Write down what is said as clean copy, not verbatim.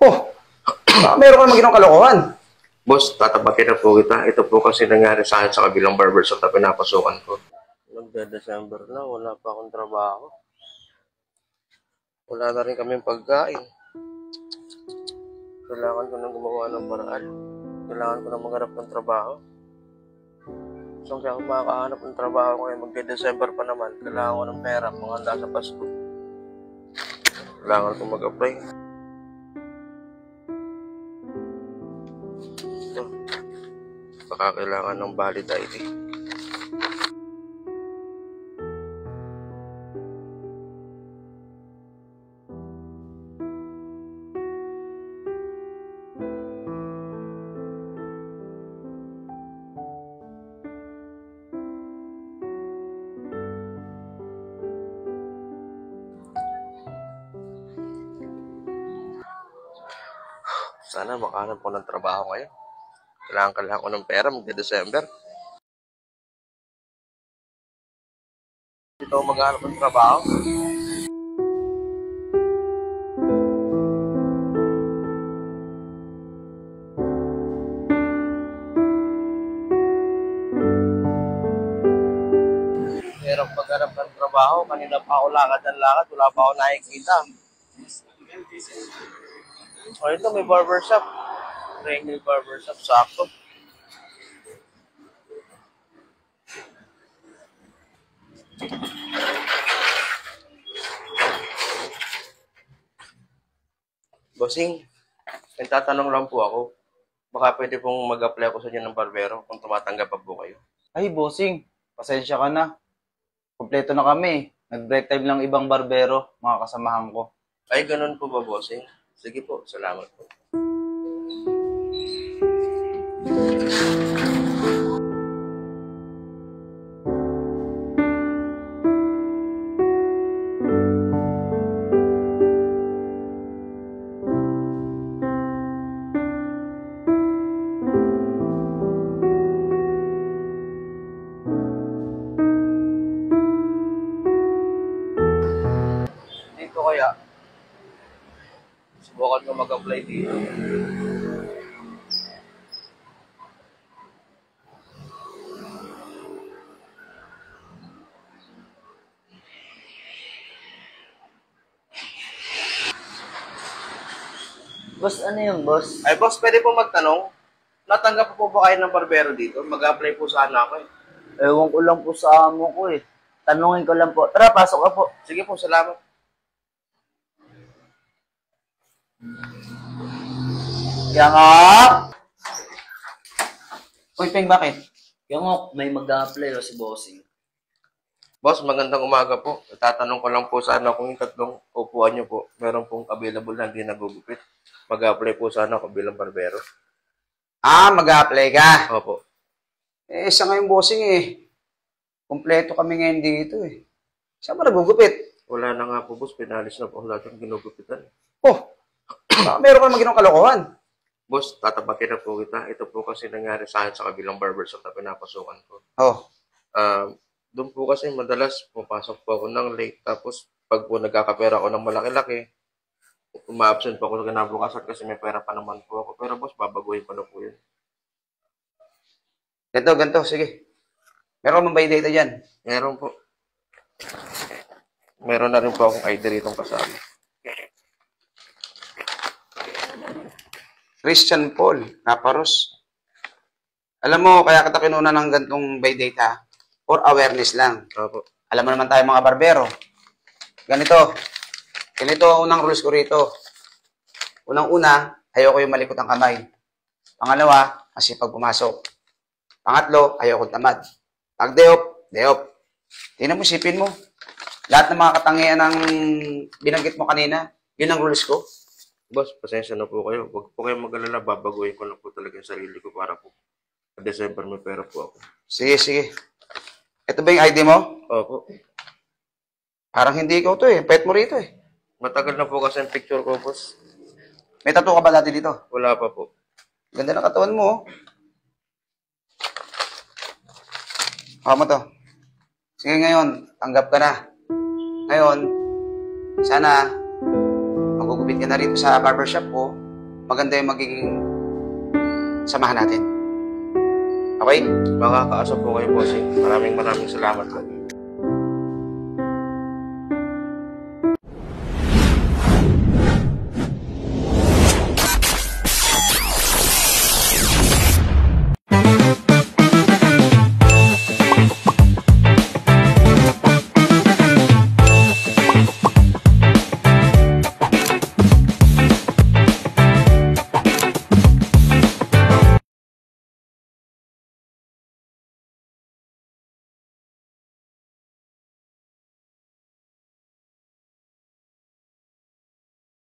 Oh, meron ka naman ginawang kalokohan. Boss, tatapakin na po kita. Ito po kasi nangyari sa akin sa kabilang barbershop na pinapasukan ko. Nagda-December na, wala pa akong trabaho. Wala na rin kaming pagkain. Kailangan ko nang gumawa ng paraan. Kailangan ko nang maghanap ng trabaho. So, kaya ako makakahanap ng trabaho ngayon, magde-December pa naman. Kailangan ko ng pera, panghanda sa Pasko. Kailangan ko mag-apply. Ito. Baka kailangan ng valid ID. Sana makahanap ko ng trabaho ngayon. Kailangan ko ng pera magde-December. Dito ako maghanap ng trabaho. Hirap maghanap ng trabaho. Kanina pa ako lakad ng lakad. Wala pa ako nakikita. O ito, may barbershop. May barbershop, sakto. Bossing, nagtatanong lang po ako. Baka pwede pong mag-apply ako sa inyo ng barbero kung tumatanggap pa po kayo. Ay, bossing, pasensya ka na. Kompleto na kami. Nag-break time lang ibang barbero, mga kasamahan ko. Ay, ganun po ba, bossing? Sige po, salamat po. Dito kaya, subukan ko mag-apply dito. Boss, ano yung boss? Ay, boss, pwede po magtanong? Natanggap po ba kayo ng barbero dito? Mag-apply po sana ako eh. Ewan ko lang po sa amo ko eh. Tanungin ko lang po. Tara, pasok ka po. Sige po, salamat. Yang Uy, Peng, bakit? Yung may mag-a-apply o si bossing. Boss, magandang umaga po. Tatanong ko lang po sana kung yung tatlong upuan niyo po, meron pong available na hindi nagugupit. Mag-apply po sana ako bilang barbero. Mag-a-apply ka. Opo. Sa ngayon, bossing kompleto kami ngayon dito Saan ba nagugupit? Wala na nga po, boss. Pinalis na po lahat ng ginugupitan. Oh, meron ka naman ginawang kalokohan. Boss, tatapakin na po kita. Ito po kasi nangyari sa akin sa kabilang barbershop na pinapasukan ko. Oh, Doon po kasi madalas pumapasok po ako ng late. Tapos pag po nagkakapera ako ng malaki-laki, uma-absent po ako sa kinabukasan kasi may pera pa naman po ako. Pero boss, babaguhin ko na po yun. ganito, sige. Meron ka mong bay data dyan? Meron po. Meron na rin po akong ID rito kasama. Christian Paul, Naparos. Alam mo, kaya kita kinuna ng gantong by data for awareness lang. Opo. Alam mo naman tayo mga barbero. Ganito ang unang rules ko rito. Unang-una, ayoko yung malikot ang kamay. Pangalawa, masipag pumasok. Pangatlo, ayoko tamad. Pag deop. Tingnan mo, sipin mo. Lahat ng mga katangian ng binanggit mo kanina, yun ang rules ko. Boss, pasensya na po kayo. Huwag po kayong mag-alala. Babaguhin ko na po talaga yung sarili ko para po sa December may pera po ako. Sige. Ito ba yung ID mo? Opo. Parang hindi ikaw to Pet mo rito Matagal na po kasi ang picture ko, boss. May tattoo ka ba dati dito? Wala pa po. Ganda ng katawan mo Hawa mo to. Sige ngayon, tanggap ka na. Ngayon, sana magugupit ka na rito sa barbershop ko maganda yung magiging samahan natin. Okay? Makakaasa po kayo, bossing. Maraming salamat po.